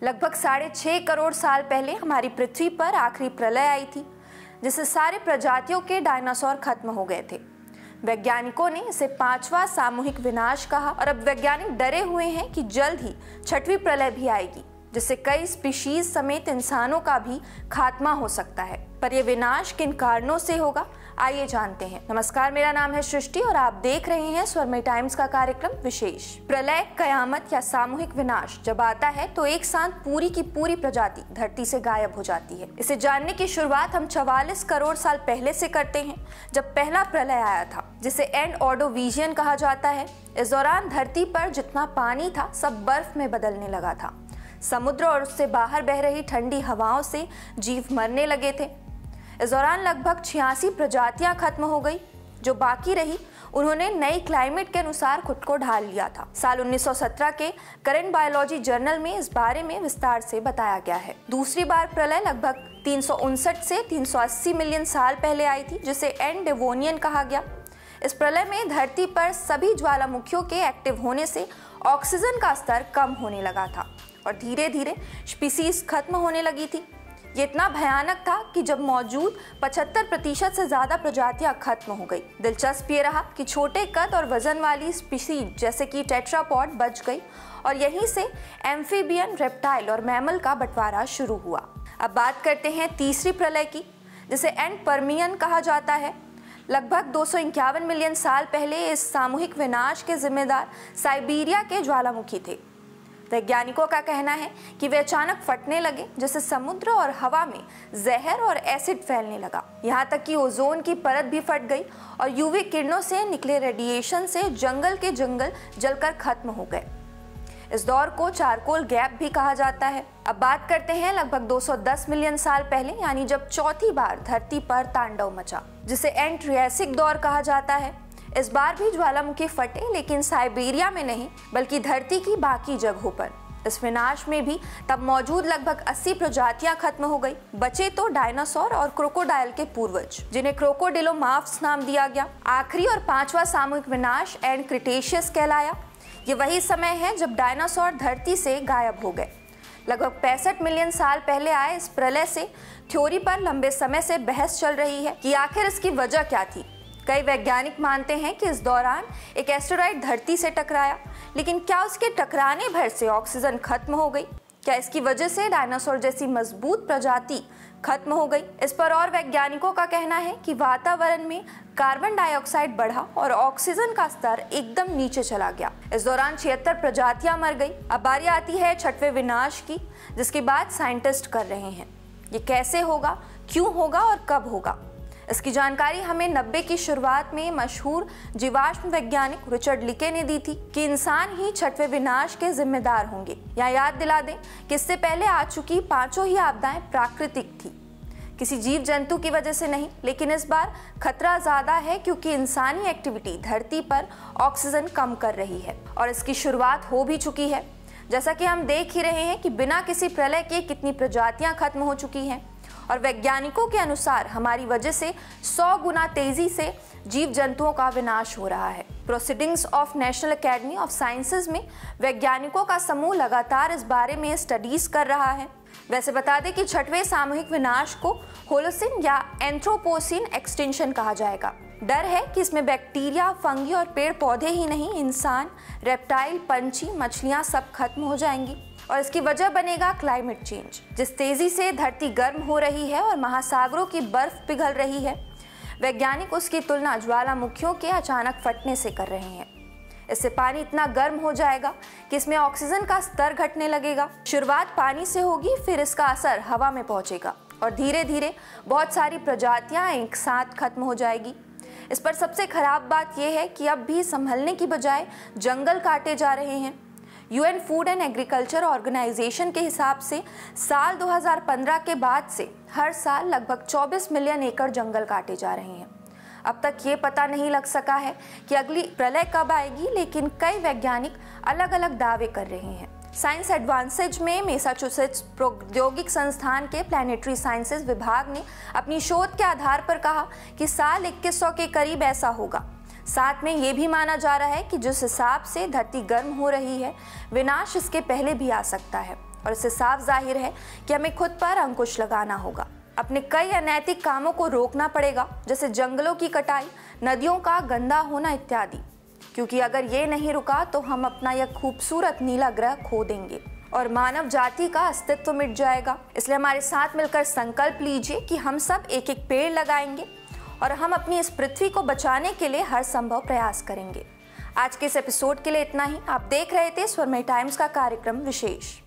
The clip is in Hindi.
लगभग 6.5 करोड़ साल पहले हमारी पृथ्वी पर आखिरी प्रलय आई थी, जिससे सारे प्रजातियों के डायनासोर खत्म हो गए थे। वैज्ञानिकों ने इसे 5वां सामूहिक विनाश कहा और अब वैज्ञानिक डरे हुए हैं कि जल्द ही 6वीं प्रलय भी आएगी, जिससे कई स्पीशीज समेत इंसानों का भी खात्मा हो सकता है। पर यह विनाश किन कारणों से होगा, आइए जानते हैं। नमस्कार, मेरा नाम है सृष्टि और आप देख रहे हैं स्वरमय टाइम्स का कार्यक्रम विशेष। प्रलय, कयामत या सामूहिक विनाश जब आता है तो एक साथ पूरी की पूरी प्रजाति धरती से गायब हो जाती है। इसे जानने की शुरुआत हम 44 करोड़ साल पहले से करते हैं, जब पहला प्रलय आया था, जिसे एंड ऑर्डोविजियन कहा जाता है। इस दौरान धरती पर जितना पानी था सब बर्फ में बदलने लगा था। समुद्र और उससे बाहर बह रही ठंडी हवाओं से जीव मरने लगे थे। इस दौरान लगभग 86 प्रजातियां खत्म हो गई। जो बाकी रही उन्होंने नई क्लाइमेट के अनुसार खुद को ढाल लिया था। साल 1917 के करंट बायोलॉजी जर्नल में इस बारे में विस्तार से बताया गया है। दूसरी बार प्रलय लगभग 359 से 380 मिलियन साल पहले आई थी, जिसे एंड डेवोनियन कहा गया। इस प्रलय में धरती पर सभी ज्वालामुखियों के एक्टिव होने से ऑक्सीजन का स्तर कम होने लगा था और धीरे धीरे स्पीसीज खत्म होने लगी थी। ये इतना भयानक था कि जब मौजूद 75% से ज़्यादा प्रजातियां खत्म हो गई। दिलचस्प ये रहा कि छोटे कद और वजन वाली स्पीसीज जैसे कि टेट्रापॉड बच गई और यहीं से एम्फीबियन, रेप्टाइल और मैमल का बंटवारा शुरू हुआ। अब बात करते हैं तीसरी प्रलय की, जिसे एंड पर्मियन कहा जाता है। लगभग 251 मिलियन साल पहले इस सामूहिक विनाश के जिम्मेदार साइबेरिया के ज्वालामुखी थे। वैज्ञानिकों का कहना है कि वे अचानक फटने लगे, जिससे समुद्र और हवा में जहर और एसिड फैलने लगा। यहाँ तक कि ओजोन की परत भी फट गई और यूवी किरणों से निकले रेडिएशन से जंगल के जंगल जलकर खत्म हो गए। इस दौर को चारकोल गैप भी कहा जाता है। अब बात करते हैं लगभग 210 मिलियन साल पहले, यानी जब चौथी बार धरती पर तांडव मचा, जिसे एंड ट्रियासिक दौर कहा जाता है। इस बार भी ज्वालामुखी फटे, लेकिन साइबेरिया में नहीं बल्कि धरती की बाकी जगहों पर। इस विनाश में भी तब मौजूद लगभग 80 प्रजातियां खत्म हो गई। बचे तो डायनासोर और क्रोकोडाइल के पूर्वज, जिन्हें क्रोकोडिलोमार्फ्स नाम दिया गया। आखिरी और 5वां सामूहिक विनाश एंड क्रिटेशियस कहलाया। ये वही समय है जब डायनासोर धरती से गायब हो गए। लगभग 65 मिलियन साल पहले आए इस प्रलय से थ्योरी पर लंबे समय से बहस चल रही है कि आखिर इसकी वजह क्या थी। कई वैज्ञानिक मानते हैं कि इस दौरान एक एस्टेरॉइड धरती से टकराया, लेकिन क्या उसके टकराने भर से ऑक्सीजन खत्म हो गई? क्या इसकी वजह से डायनासोर जैसी मजबूत प्रजाति खत्म हो गई? इस पर और वैज्ञानिकों का कहना है कि वातावरण में कार्बन डाइऑक्साइड बढ़ा और ऑक्सीजन का स्तर एकदम नीचे चला गया। इस दौरान 76 प्रजातियां मर गई। अब बारी आती है 6वें विनाश की, जिसकी बात साइंटिस्ट कर रहे हैं। ये कैसे होगा, क्यों होगा और कब होगा? इसकी जानकारी हमें 90 की शुरुआत में मशहूर जीवाश्म वैज्ञानिक रिचर्ड लिके ने दी थी कि इंसान ही 6वें विनाश के जिम्मेदार होंगे। यहाँ याद दिला दें कि इससे पहले आ चुकी 5 ही आपदाएं प्राकृतिक थी, किसी जीव जंतु की वजह से नहीं। लेकिन इस बार खतरा ज्यादा है क्योंकि इंसानी एक्टिविटी धरती पर ऑक्सीजन कम कर रही है और इसकी शुरुआत हो भी चुकी है। जैसा कि हम देख ही रहे हैं कि बिना किसी प्रलय के कितनी प्रजातियां खत्म हो चुकी हैं और वैज्ञानिकों के अनुसार हमारी वजह से 100 गुना तेजी से जीव जंतुओं का विनाश हो रहा है। Proceedings of national academy of sciences में वैज्ञानिकों का समूह लगातार इस बारे में स्टडीज कर रहा है। वैसे बता दें कि 6वें सामूहिक विनाश को होलोसिन या एंथ्रोपोसिन एक्सटिंक्शन कहा जाएगा। डर है कि इसमें बैक्टीरिया, फंगी और पेड़ पौधे ही नहीं, इंसान, रेप्टाइल, पंछी, मछलियां सब खत्म हो जाएंगी और इसकी वजह बनेगा क्लाइमेट चेंज। जिस तेजी से धरती गर्म हो रही है और महासागरों की बर्फ पिघल रही है, वैज्ञानिक उसकी तुलना ज्वालामुखियों के अचानक फटने से कर रहे हैं। इससे पानी इतना गर्म हो जाएगा कि इसमें ऑक्सीजन का स्तर घटने लगेगा। शुरुआत पानी से होगी, फिर इसका असर हवा में पहुंचेगा और धीरे धीरे बहुत सारी प्रजातियां एक साथ खत्म हो जाएगी। इस पर सबसे खराब बात यह है कि अब भी संभलने की बजाय जंगल काटे जा रहे हैं। UN food and agriculture organisation के हिसाब से साल 2015 के बाद से हर साल लगभग 24 मिलियन एकड़ जंगल काटे जा रहे हैं। अब तक ये पता नहीं लग सका है कि अगली प्रलय कब आएगी, लेकिन कई वैज्ञानिक अलग अलग दावे कर रहे हैं। साइंस एडवांसेज में मैसाचुसेट्स प्रौद्योगिक संस्थान के प्लानिटरी साइंसेज विभाग ने अपनी शोध के आधार पर कहा कि साल 2100 के करीब ऐसा होगा। साथ में ये भी माना जा रहा है कि जिस हिसाब से धरती गर्म हो रही है, विनाश इसके पहले भी आ सकता है और इससे साफ जाहिर है कि हमें खुद पर अंकुश लगाना होगा। अपने कई अनैतिक कामों को रोकना पड़ेगा, जैसे जंगलों की कटाई, नदियों का गंदा होना इत्यादि, क्योंकि अगर ये नहीं रुका तो हम अपना यह खूबसूरत नीला ग्रह खो देंगे और मानव जाति का अस्तित्व मिट जाएगा। इसलिए हमारे साथ मिलकर संकल्प लीजिए कि हम सब एक एक पेड़ लगाएंगे और हम अपनी इस पृथ्वी को बचाने के लिए हर संभव प्रयास करेंगे। आज के इस एपिसोड के लिए इतना ही। आप देख रहे थे स्वरमय टाइम्स का कार्यक्रम विशेष।